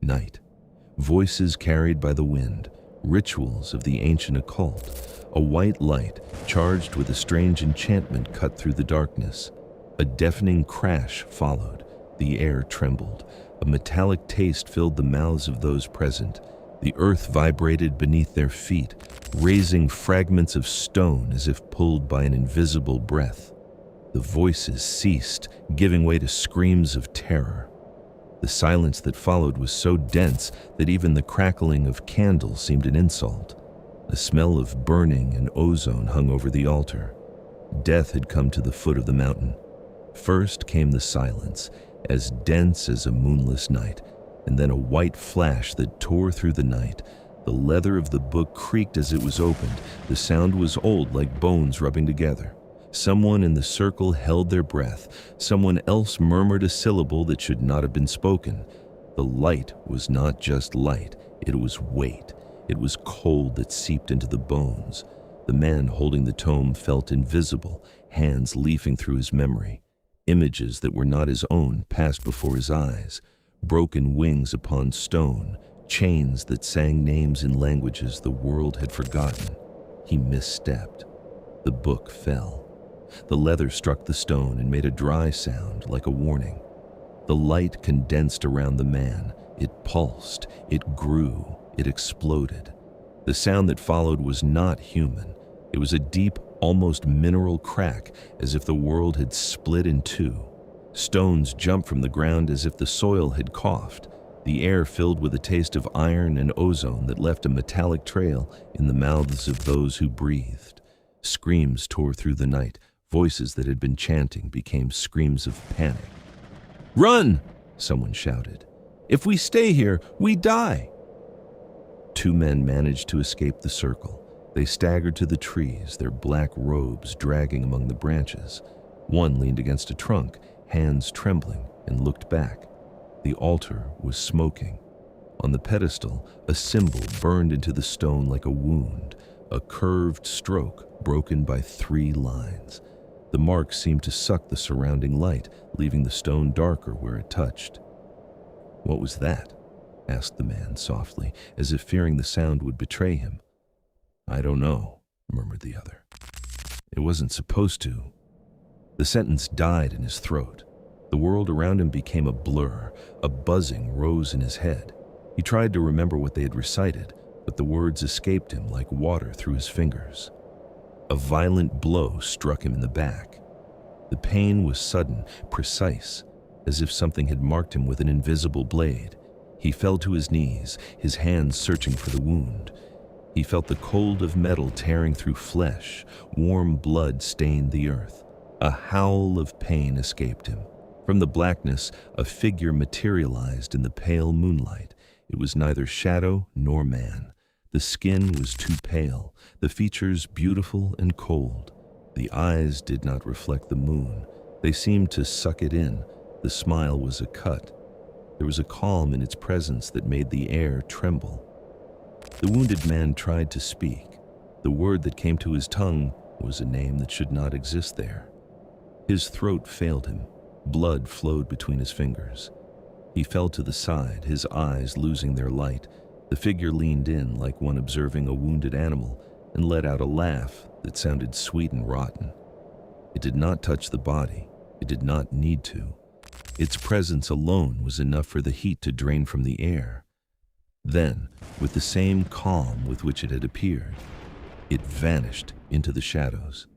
Night. Voices carried by the wind, rituals of the ancient occult. A white light, charged with a strange enchantment, cut through the darkness. A deafening crash followed. The air trembled. A metallic taste filled the mouths of those present. The earth vibrated beneath their feet, raising fragments of stone as if pulled by an invisible breath. The voices ceased, giving way to screams of terror. The silence that followed was so dense that even the crackling of candles seemed an insult. A smell of burning and ozone hung over the altar. Death had come to the foot of the mountain. First came the silence, as dense as a moonless night, and then a white flash that tore through the night. The leather of the book creaked as it was opened. The sound was old, like bones rubbing together. Someone in the circle held their breath. Someone else murmured a syllable that should not have been spoken. The light was not just light, it was weight. It was cold that seeped into the bones. The man holding the tome felt invisible, hands leafing through his memory. Images that were not his own passed before his eyes. Broken wings upon stone, chains that sang names in languages the world had forgotten. He misstepped. The book fell. The leather struck the stone and made a dry sound like a warning. The light condensed around the man. It pulsed, it grew, it exploded. The sound that followed was not human. It was a deep, almost mineral crack, as if the world had split in two. Stones jumped from the ground as if the soil had coughed. The air filled with a taste of iron and ozone that left a metallic trail in the mouths of those who breathed. Screams tore through the night. Voices that had been chanting became screams of panic. "Run!" someone shouted. "If we stay here, we die!" Two men managed to escape the circle. They staggered to the trees, their black robes dragging among the branches. One leaned against a trunk, hands trembling, and looked back. The altar was smoking. On the pedestal, a symbol burned into the stone like a wound, a curved stroke broken by 3 lines. The mark seemed to suck the surrounding light, leaving the stone darker where it touched. "What was that?" asked the man softly, as if fearing the sound would betray him. "I don't know," murmured the other. "It wasn't supposed to." The sentence died in his throat. The world around him became a blur. A buzzing rose in his head. He tried to remember what they had recited, but the words escaped him like water through his fingers. A violent blow struck him in the back. The pain was sudden, precise, as if something had marked him with an invisible blade. He fell to his knees, his hands searching for the wound. He felt the cold of metal tearing through flesh. Warm blood stained the earth. A howl of pain escaped him. From the blackness, a figure materialized in the pale moonlight. It was neither shadow nor man. The skin was too pale, the features beautiful and cold. The eyes did not reflect the moon. They seemed to suck it in. The smile was a cut. There was a calm in its presence that made the air tremble. The wounded man tried to speak. The word that came to his tongue was a name that should not exist there. His throat failed him. Blood flowed between his fingers. He fell to the side, his eyes losing their light. The figure leaned in like one observing a wounded animal and let out a laugh that sounded sweet and rotten. It did not touch the body. It did not need to. Its presence alone was enough for the heat to drain from the air. Then, with the same calm with which it had appeared, it vanished into the shadows.